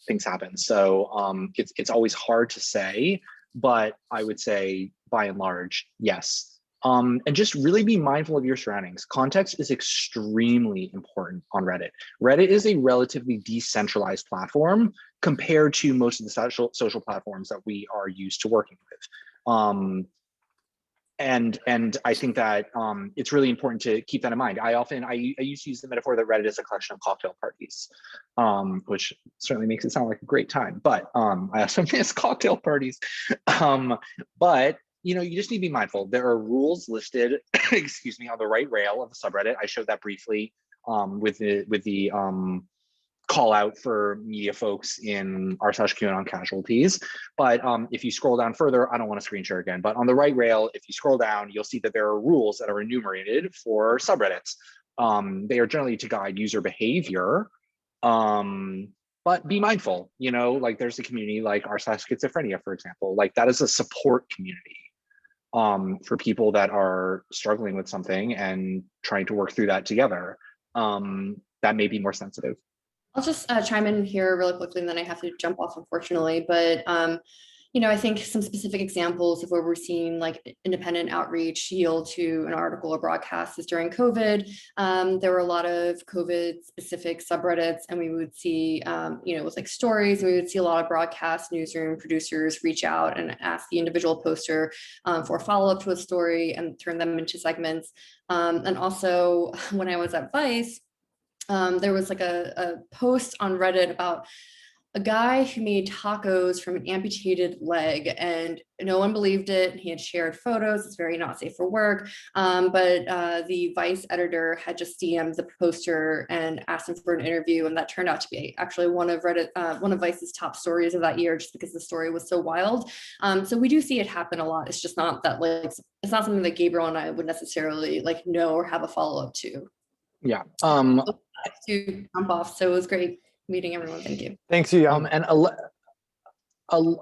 Things happen. So it's always hard to say, but I would say by and large, yes. And just really be mindful of your surroundings. Context is extremely important on Reddit. Reddit is a relatively decentralized platform compared to most of the social platforms that we are used to working with. And I think that it's really important to keep that in mind. I used to use the metaphor that Reddit is a collection of cocktail parties, which certainly makes it sound like a great time. But I also miss cocktail parties. But you know, you just need to be mindful. There are rules listed, excuse me, on the right rail of the subreddit. I showed that briefly with the call out for media folks in r/QAnon casualties. But if you scroll down further, I don't want to screen share again, but on the right rail, if you scroll down, you'll see that there are rules that are enumerated for subreddits. They are generally to guide user behavior, but be mindful, you know, like there's a community like r/schizophrenia, for example, like that is a support community for people that are struggling with something and trying to work through that together. That may be more sensitive. I'll just chime in here really quickly, and then I have to jump off, unfortunately. But you know, I think some specific examples of where we're seeing like independent outreach yield to an article or broadcast is during COVID. There were a lot of COVID-specific subreddits, and we would see, you know, it was like stories, and we would see a lot of broadcast newsroom producers reach out and ask the individual poster for follow-up to a story and turn them into segments. And also, when I was at Vice, there was like a post on Reddit about a guy who made tacos from an amputated leg, and no one believed it. He had shared photos. It's very not safe for work. But the Vice editor had just DM'd the poster and asked him for an interview, and that turned out to be actually one of Vice's top stories of that year, just because the story was so wild. So we do see it happen a lot. It's just not that it's not something that Gabriel and I would necessarily know or have a follow up to. Yeah. To jump off. So it was great meeting everyone. Thank you. Thanks, Youyoung. And a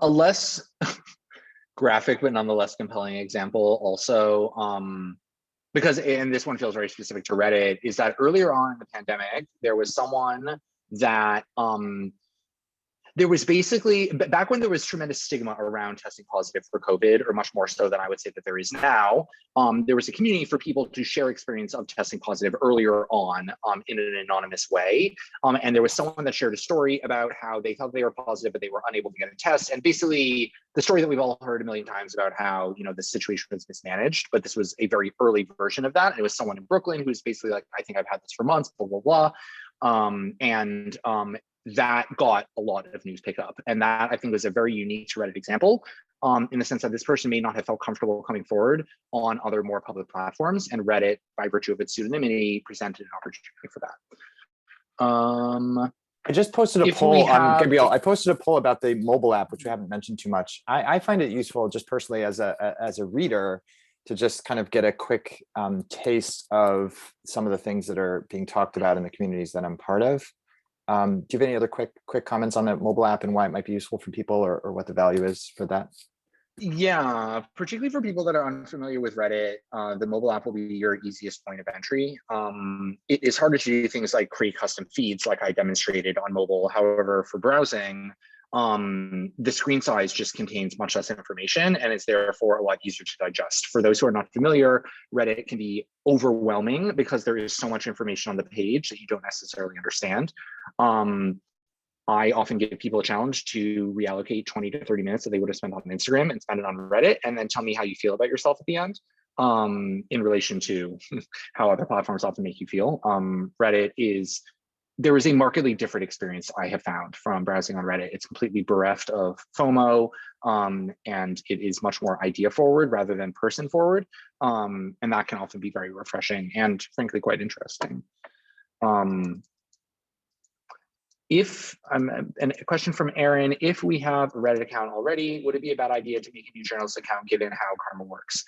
less graphic but nonetheless compelling example also, because, and this one feels very specific to Reddit, is that earlier on in the pandemic, there was someone that there was basically, back when there was tremendous stigma around testing positive for COVID, or much more so than I would say that there is now, there was a community for people to share experience of testing positive earlier on in an anonymous way. And there was someone that shared a story about how they thought they were positive, but they were unable to get a test. And basically the story that we've all heard a million times about how, the situation was mismanaged, but this was a very early version of that. And it was someone in Brooklyn who's basically like, I think I've had this for months, blah, blah, blah. That got a lot of news pickup. And that I think was a very unique to Reddit example, in the sense that this person may not have felt comfortable coming forward on other more public platforms, and Reddit, by virtue of its pseudonymity, presented an opportunity for that. I just posted a poll, Gabriel. I posted a poll about the mobile app, which we haven't mentioned too much. I find it useful just personally as a reader to just kind of get a quick taste of some of the things that are being talked about in the communities that I'm part of. Do you have any other quick comments on the mobile app and why it might be useful for people, or what the value is for that? Yeah, particularly for people that are unfamiliar with Reddit, the mobile app will be your easiest point of entry. It is harder to do things like create custom feeds like I demonstrated on mobile. However, for browsing, the screen size just contains much less information, and it's therefore a lot easier to digest. For those who are not familiar, Reddit can be overwhelming because there is so much information on the page that you don't necessarily understand. I often give people a challenge to reallocate 20 to 30 minutes that they would have spent on Instagram and spend it on Reddit, and then tell me how you feel about yourself at the end, in relation to how other platforms often make you feel. There is a markedly different experience I have found from browsing on Reddit. It's completely bereft of FOMO, and it is much more idea forward rather than person forward. And that can often be very refreshing and frankly quite interesting. And a question from Aaron, if we have a Reddit account already, would it be a bad idea to make a new journalist account given how karma works?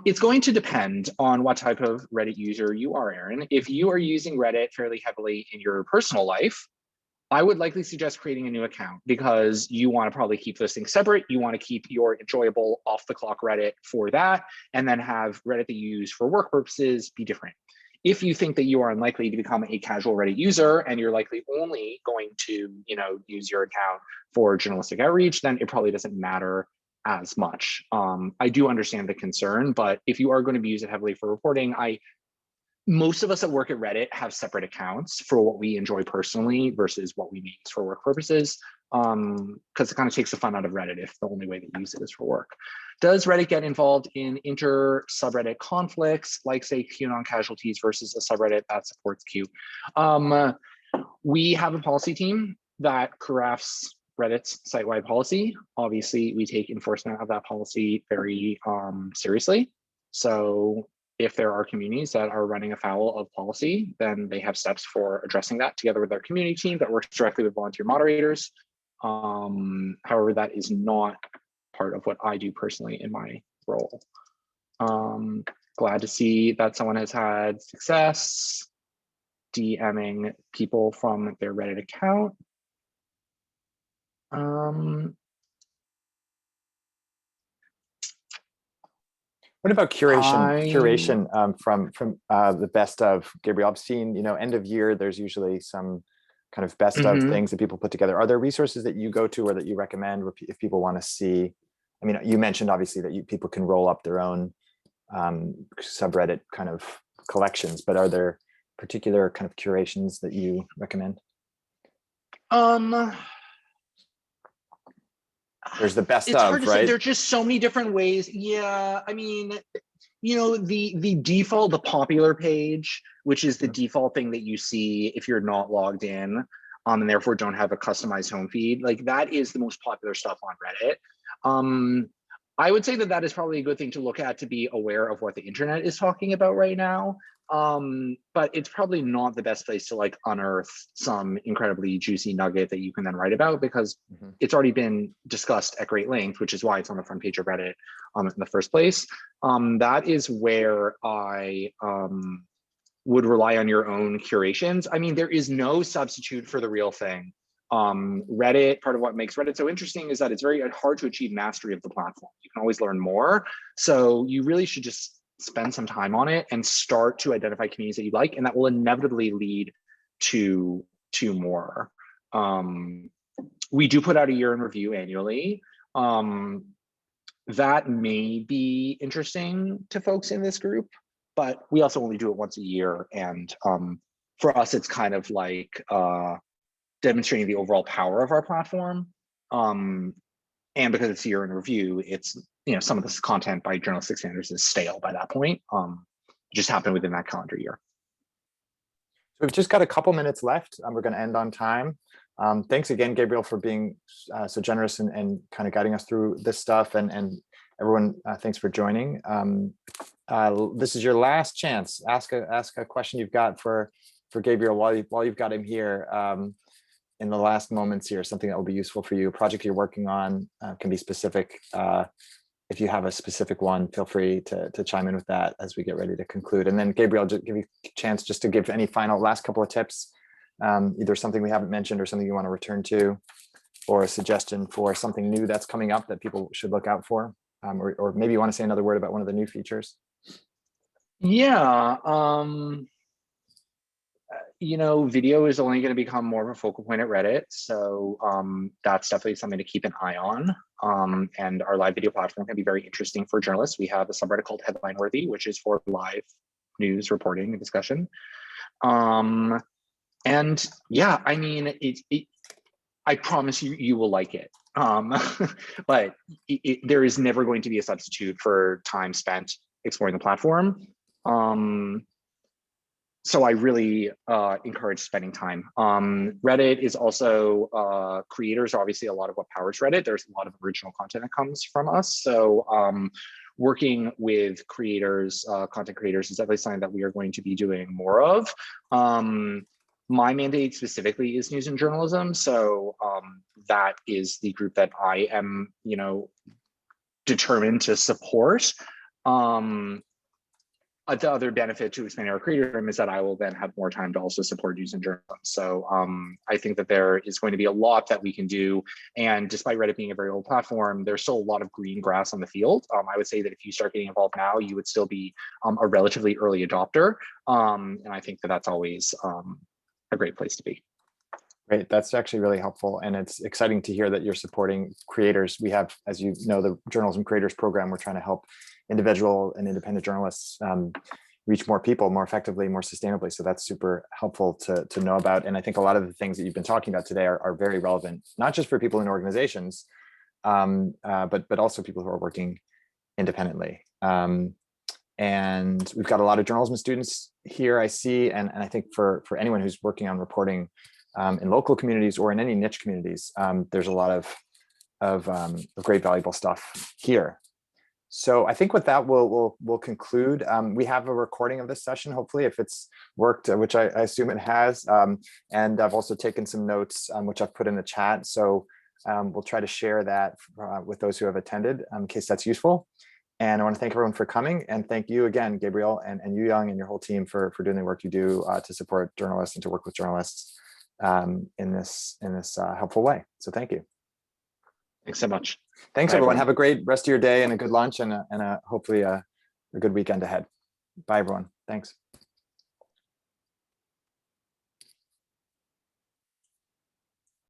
It's going to depend on what type of Reddit user you are, Aaron. If you are using Reddit fairly heavily in your personal life, I would likely suggest creating a new account, because you want to probably keep those things separate. You want to keep your enjoyable off the clock Reddit for that, and then have Reddit that you use for work purposes be different. If you think that you are unlikely to become a casual Reddit user and you're likely only going to, use your account for journalistic outreach, then it probably doesn't matter as much. I do understand the concern, but if you are going to be using it heavily for reporting, most of us that work at Reddit have separate accounts for what we enjoy personally versus what we use for work purposes, because it kind of takes the fun out of Reddit if the only way that you use it is for work. Does Reddit get involved in inter-subreddit conflicts, like say QAnon casualties versus a subreddit that supports Q? We have a policy team that crafts Reddit's site-wide policy. Obviously, we take enforcement of that policy very seriously. So if there are communities that are running afoul of policy, then they have steps for addressing that together with our community team that works directly with volunteer moderators. However, that is not part of what I do personally in my role. Glad to see that someone has had success DMing people from their Reddit account. What about curation from the best of, Gabriel? I've seen, end of year, there's usually some kind of best of things that people put together. Are there resources that you go to or that you recommend if people want to see? I mean, you mentioned obviously that people can roll up their own subreddit kind of collections, but are there particular kind of curations that you recommend? There's the best it's of, hard to right? say. There's just so many different ways. Yeah, I mean, the default, the popular page, which is the default thing that you see if you're not logged in. and therefore don't have a customized home feed. Like that is the most popular stuff on Reddit. I would say that that is probably a good thing to look at to be aware of what the internet is talking about right now. But it's probably not the best place to like unearth some incredibly juicy nugget that you can then write about, because it's already been discussed at great length, which is why it's on the front page of Reddit in the first place. That is where I would rely on your own curations. I mean, there is no substitute for the real thing. Reddit, part of what makes Reddit so interesting is that it's very hard to achieve mastery of the platform. You can always learn more. So you really should just spend some time on it and start to identify communities that you like, and that will inevitably lead to more. We do put out a year in review annually. That may be interesting to folks in this group, but we also only do it once a year. And for us, it's kind of like demonstrating the overall power of our platform. And because it's a year in review, it's, you know, some of this content by journalistic standards is stale by that point. It just happened within that calendar year. So we've just got a couple minutes left. We're going to end on time. Thanks again, Gabriel, for being so generous and kind of guiding us through this stuff. And everyone, thanks for joining. This is your last chance. Ask a question you've got for Gabriel while you've got him here. In the last moments here, something that will be useful for you, a project you're working on, can be specific. If you have a specific one, feel free to chime in with that as we get ready to conclude. And then Gabriel, just give you a chance just to give any final last couple of tips, either something we haven't mentioned or something you want to return to, or a suggestion for something new that's coming up that people should look out for, or maybe you want to say another word about one of the new features. Yeah. You know, video is only going to become more of a focal point at Reddit. So that's definitely something to keep an eye on. And our live video platform can be very interesting for journalists. We have a subreddit called Headline Worthy, which is for live news reporting and discussion. And yeah, I mean, I promise you will like it. But there is never going to be a substitute for time spent exploring the platform. So I really encourage spending time. Reddit is also, creators are obviously a lot of what powers Reddit. There's a lot of original content that comes from us. So working with creators, content creators is definitely something that we are going to be doing more of. My mandate specifically is news and journalism. So that is the group that I am, you know, determined to support. The other benefit to expanding our creator room is that I will then have more time to also support news and journalism. So I think that there is going to be a lot that we can do. And despite Reddit being a very old platform, there's still a lot of green grass on the field. I would say that if you start getting involved now, you would still be a relatively early adopter. And I think that that's always a great place to be. Great, that's actually really helpful. And it's exciting to hear that you're supporting creators. We have, as you know, the Journalism Creators Program. We're trying to help individual and independent journalists reach more people more effectively, more sustainably. So that's super helpful to know about. And I think a lot of the things that you've been talking about today are very relevant, not just for people in organizations, but also people who are working independently. And we've got a lot of journalism students here, I see. And I think for anyone who's working on reporting in local communities or in any niche communities, there's a lot of great, valuable stuff here. So I think with that, we'll conclude. We have a recording of this session, hopefully, if it's worked, which I assume it has. And I've also taken some notes, which I've put in the chat. So we'll try to share that with those who have attended in case that's useful. And I want to thank everyone for coming. And thank you again, Gabriel and Youyoung and your whole team for doing the work you do to support journalists and to work with journalists in this helpful way. So thank you. Thanks so much. Thanks, Bye, everyone. everyone. Have a great rest of your day and a good lunch and hopefully a good weekend ahead. Bye, everyone. Thanks.